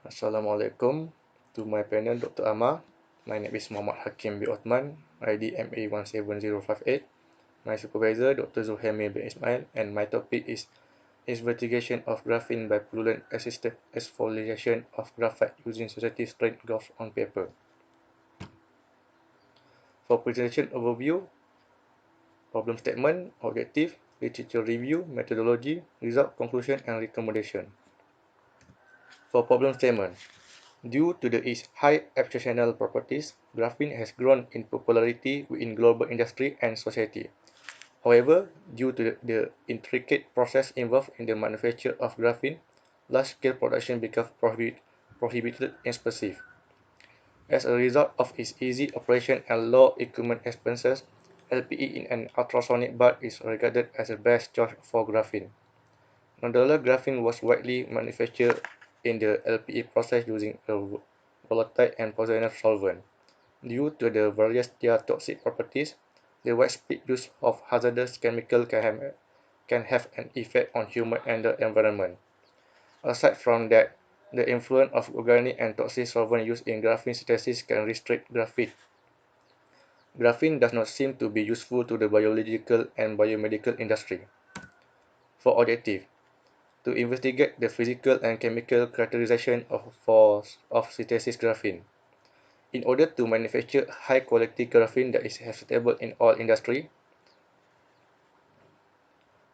Assalamualaikum to my panel, Dr. Amar. My name is Muhammad Hakim bin Othman, ID MA17058. My supervisor, Dr. Zuhaimi bin Ismail, and my topic is investigation of graphene by pollutant-assisted exfoliation of graphite using sensitive strain graph on paper. For presentation overview, problem statement, objective, literature review, methodology, result, conclusion, and recommendation. For problem statement, due to its high abstractional properties, graphene has grown in popularity within global industry and society. However, due to the intricate process involved in the manufacture of graphene, large-scale production becomes prohibited and expensive. As a result of its easy operation and low equipment expenses, LPE in an ultrasonic bath is regarded as the best choice for graphene. Nonetheless, graphene was widely manufactured in the LPE process using a volatile and poisonous solvent. Due to the various their toxic properties, the widespread use of hazardous chemicals can have an effect on human and the environment. Aside from that, the influence of organic and toxic solvents used in graphene synthesis can restrict graphene. Graphene does not seem to be useful to the biological and biomedical industry. For objective, to investigate the physical and chemical characterization of synthesis graphene. In order to manufacture high-quality graphene that is acceptable in all industry,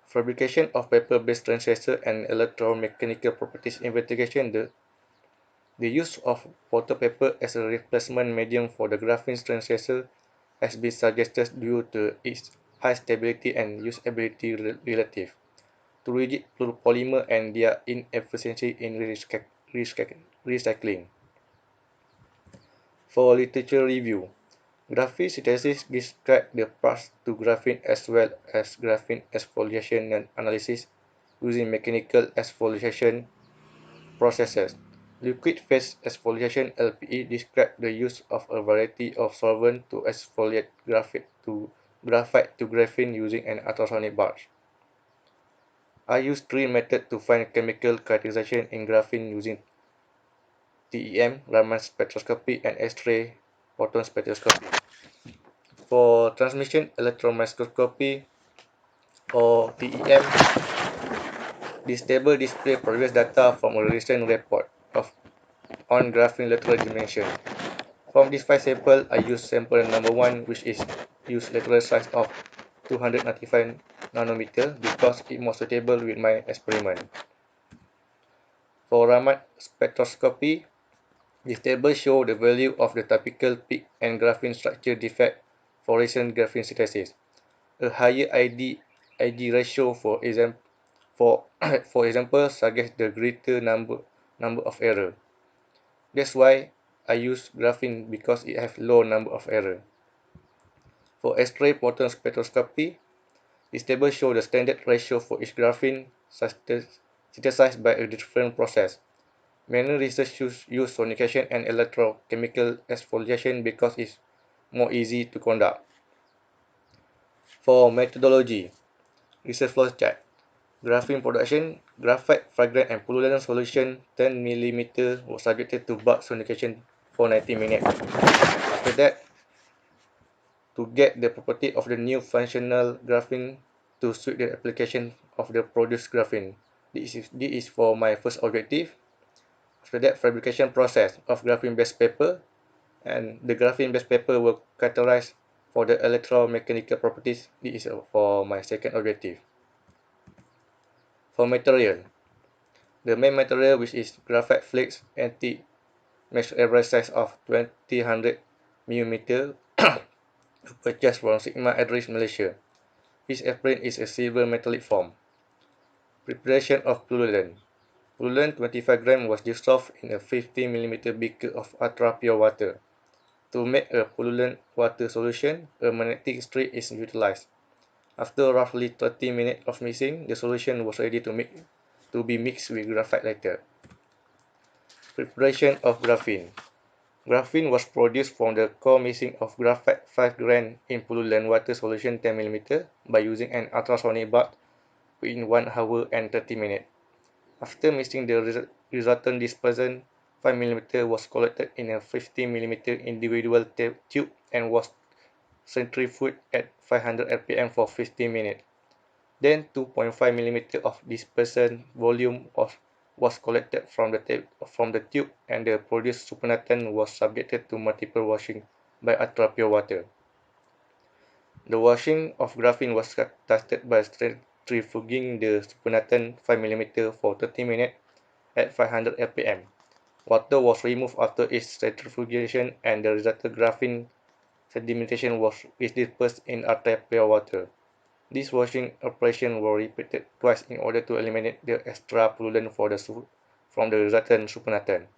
fabrication of paper-based transistor and electromechanical properties investigation, the use of photo paper as a replacement medium for the graphene transistor has been suggested due to its high stability and usability relative to rigid polymer and their inefficiency in recycling. For literature review, graphene synthesis describes the path to graphene as well as graphene exfoliation and analysis using mechanical exfoliation processes. Liquid phase exfoliation (LPE) describes the use of a variety of solvents to exfoliate graphite to graphene using an ultrasonic bath. I use three methods to find chemical characterization in graphene using TEM, Raman spectroscopy, and X-ray photon spectroscopy. For transmission electron or TEM, this table displays previous data from a recent report on graphene lateral dimension. From these 5 samples, I use sample number 1, which is use lateral size of 295 nanometer because it more suitable with my experiment. For Raman spectroscopy, this table shows the value of the typical peak and graphene structure defect for recent graphene synthesis. A higher ID ratio, for example, suggests the greater number of error. That's why I use graphene because it has low number of error. For X-ray photon spectroscopy, this table shows the standard ratio for each graphene synthesized by a different process. Many researchers use sonication and electrochemical exfoliation because it's more easy to conduct. For methodology, research flow chart. Graphene production, graphite, fragrant, and pollutant solution 10 mm was subjected to bulk sonication for 90 minutes. After that, to get the property of the new functional graphene to suit the application of the produced graphene. This is for my first objective. After that, fabrication process of graphene-based paper, and the graphene-based paper will characterize for the electromechanical properties. This is for my second objective. For material, the main material, which is graphite flakes anti-mesh average size of 2000 mm purchased from Sigma Edris, Malaysia. Each apron is a silver metallic form. Preparation of pollutant. Pollutant 25 grams was dissolved in a 50 mm beaker of ultra-pure water. To make a pollutant water solution, a magnetic strip is utilized. After roughly 30 minutes of mixing, the solution was ready to be mixed with graphite later. Preparation of graphene. Graphene was produced from the core mixing of graphite 5 grams in pollutant water solution 10 mm by using an ultrasonic bath within 1 hour and 30 minutes. After mixing the resultant dispersion 5 mm was collected in a 50 mm individual tube and was centrifuged at 500 rpm for 50 minutes. Then 2.5 mm of dispersant volume was collected from the tube and the produced supernatant was subjected to multiple washing by ultra-pure water. The washing of graphene was tested by centrifuging the supernatant 5 mm for 30 minutes at 500 rpm. Water was removed after its centrifugation and the resultant graphene sedimentation was dispersed in ultra-pure water. These washing operations were repeated twice in order to eliminate the extra pollutant from the resultant supernatant.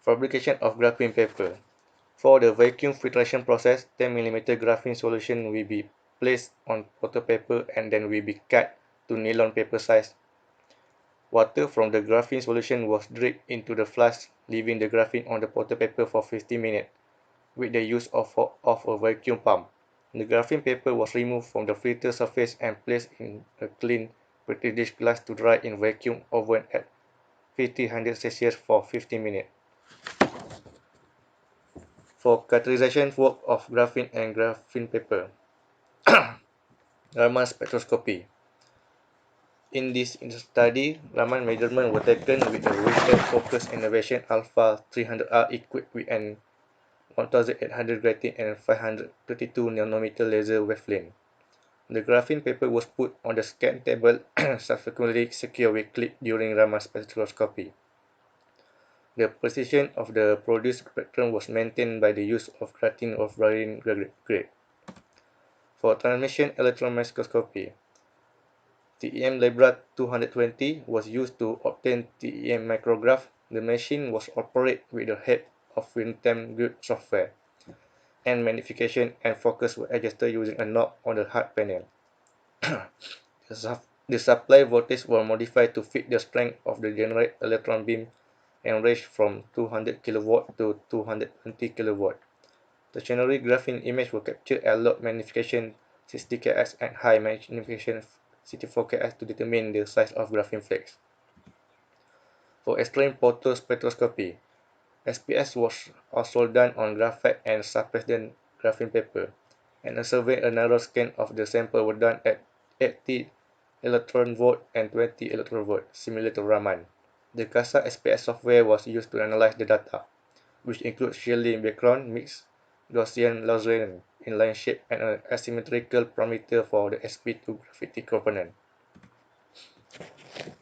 Fabrication of graphene paper. For the vacuum filtration process, 10 mm graphene solution will be placed on photo paper and then will be cut to nylon paper size. Water from the graphene solution was dripped into the flask, leaving the graphene on the photo paper for 50 minutes with the use of a vacuum pump. The graphene paper was removed from the filter surface and placed in a clean petri dish glass to dry in vacuum oven at 1500 Celsius for 15 minutes. For characterization work of graphene and graphene paper. Raman spectroscopy. In this study, Raman measurements were taken with a Wheaton Focus Innovation Alpha 300R equipped with an 1800 grating and 532 nanometer laser wavelength. The graphene paper was put on the scan table and subsequently secured with clip during Raman spectroscopy. The precision of the produced spectrum was maintained by the use of grating of varying grade. For transmission electron microscopy, TEM Libra 220 was used to obtain TEM micrograph. The machine was operated with the help of real-time grid software, and magnification and focus were adjusted using a knob on the hard panel. The supply voltage was modified to fit the strength of the generated electron beam and ranged from 200 kV to 220 kV. Stationary graphene images were captured at low magnification 60ks and high magnification 64ks to determine the size of graphene flakes. For extreme photospectroscopy, SPS was also done on graphite and suppressed graphene paper, and a narrow scan of the sample was done at 80 electron volt and 20 electron volt, similar to Raman. The CASA SPS software was used to analyze the data, which includes shielding background, mixed Gaussian Laurent inline shape, and an asymmetrical parameter for the sp2 graphite component.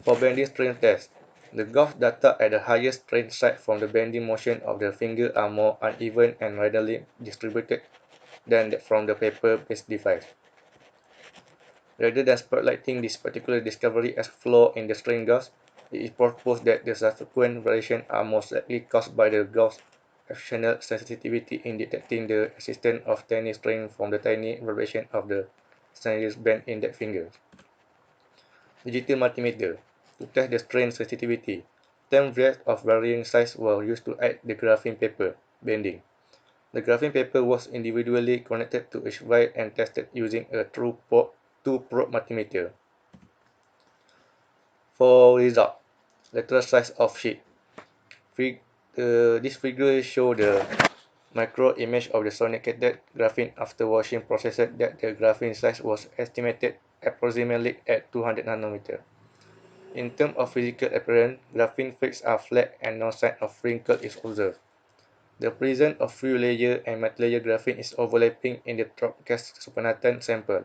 For bending strain test, the gauge data at the highest strain site from the bending motion of the finger are more uneven and randomly distributed than from the paper-based device. Rather than spotlighting this particular discovery as flaw in the strain gauge, it is proposed that the subsequent variations are most likely caused by the gauge's exceptional sensitivity in detecting the existence of tiny strain from the tiny vibration of the stylus bend index finger. Digital multimeter. To test the strain sensitivity, 10 vials of varying size were used to aid the graphene paper bending. The graphene paper was individually connected to each vial and tested using a two-probe multimeter. For result, lateral size of sheet. This figure shows the micro image of the sonicated graphene after washing process that the graphene size was estimated approximately at 200 nanometer. In terms of physical appearance, graphene flakes are flat and no sign of wrinkle is observed. The presence of few layer and multi-layer graphene is overlapping in the drop gas supernatant sample.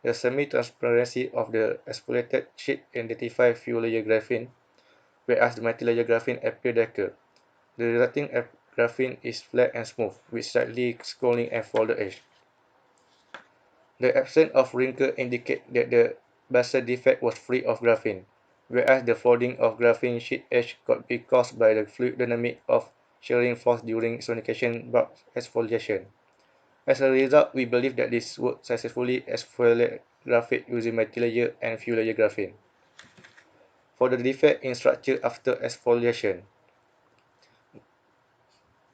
The semi-transparency of the exfoliated sheet identifies few layer graphene, whereas the multi-layer graphene appear darker. The resulting graphene is flat and smooth, with slightly scrolling and folded edge. The absence of wrinkle indicates that the bezel defect was free of graphene, whereas the folding of graphene sheet edge could be caused by the fluid dynamic of shearing force during sonication bulk exfoliation. As a result, we believe that this would successfully exfoliate graphite using multi-layer and few-layer graphene. For the defect in structure after exfoliation,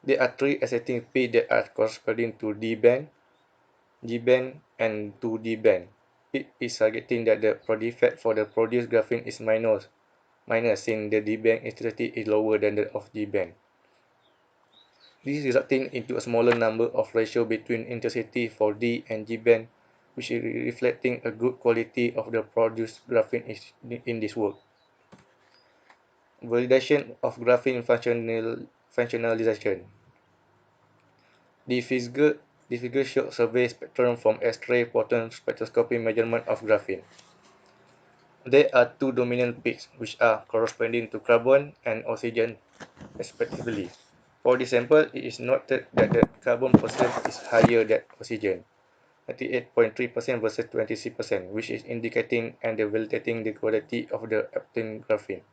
there are three accepting P that are corresponding to D-band, G-band, and 2D-band. It is suggesting that the defect for the produced graphene is minor, minus since the D-band intensity is lower than that of G-band. This resulting into a smaller number of ratio between intensity for D and G-band, which is reflecting a good quality of the produced graphene in this work. Validation of graphene functionalization. The figure shows survey spectrum from X-ray photon spectroscopy measurement of graphene. There are two dominant peaks, which are corresponding to carbon and oxygen, respectively. For this sample, it is noted that the carbon percent is higher than oxygen, 98.3% versus 26%, which is indicating and validating the quality of the obtained graphene.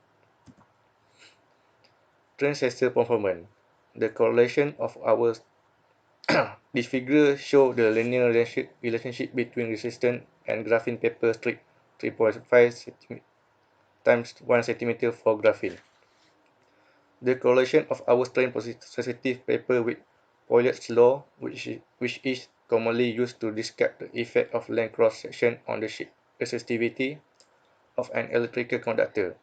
Transistor performance. The correlation of our this figure shows the linear relationship between resistance and graphene paper strip 3.5 times 1 cm for graphene. The correlation of our strain-sensitive paper with Poillet's law, which is commonly used to describe the effect of length cross-section on the sheet resistivity of an electrical conductor.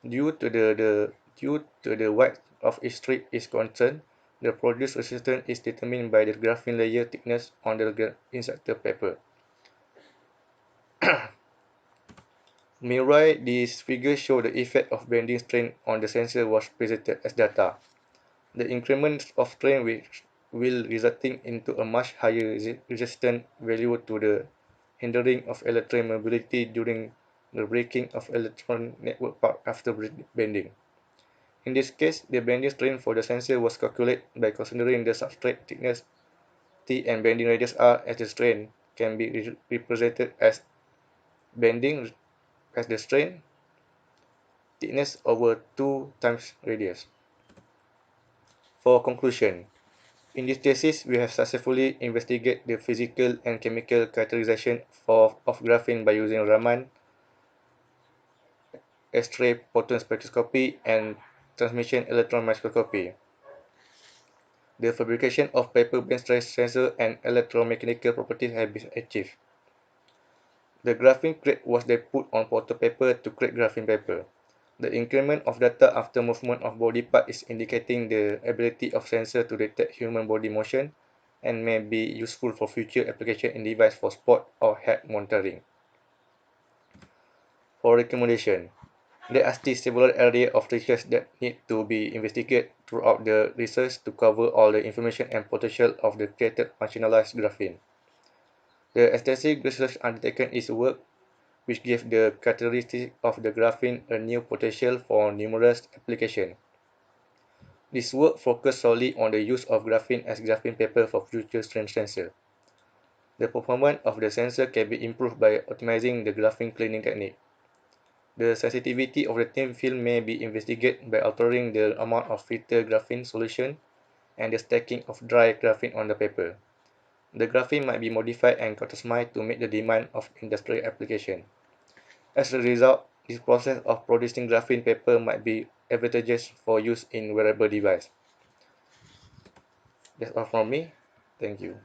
Due to the width of each strip is concerned, the produced resistance is determined by the graphene layer thickness on the instructor paper. Meanwhile, this figure shows the effect of bending strain on the sensor was presented as data. The increment of strain will resulting into a much higher resistance value to the hindering of electron mobility during the breaking of electron network part after bending. In this case, the bending strain for the sensor was calculated by considering the substrate thickness T and bending radius R as the strain can be represented as bending as the strain thickness over 2 times radius. For conclusion, in this thesis, we have successfully investigated the physical and chemical characterization of graphene by using Raman, X-ray photon spectroscopy, and transmission electron microscopy. The fabrication of paper-based stress sensor and electromechanical properties have been achieved. The graphene crate was then put on photo paper to create graphene paper. The increment of data after movement of body part is indicating the ability of sensor to detect human body motion and may be useful for future application in device for sport or head monitoring. For recommendation, there are still several areas of research that need to be investigated throughout the research to cover all the information and potential of the created functionalized graphene. The extensive research undertaken is work which gives the characteristics of the graphene a new potential for numerous applications. This work focused solely on the use of graphene as graphene paper for future strain sensor. The performance of the sensor can be improved by optimizing the graphene cleaning technique. The sensitivity of the thin film may be investigated by altering the amount of filtered graphene solution and the stacking of dry graphene on the paper. The graphene might be modified and customized to meet the demand of industrial application. As a result, this process of producing graphene paper might be advantageous for use in wearable device. That's all from me. Thank you.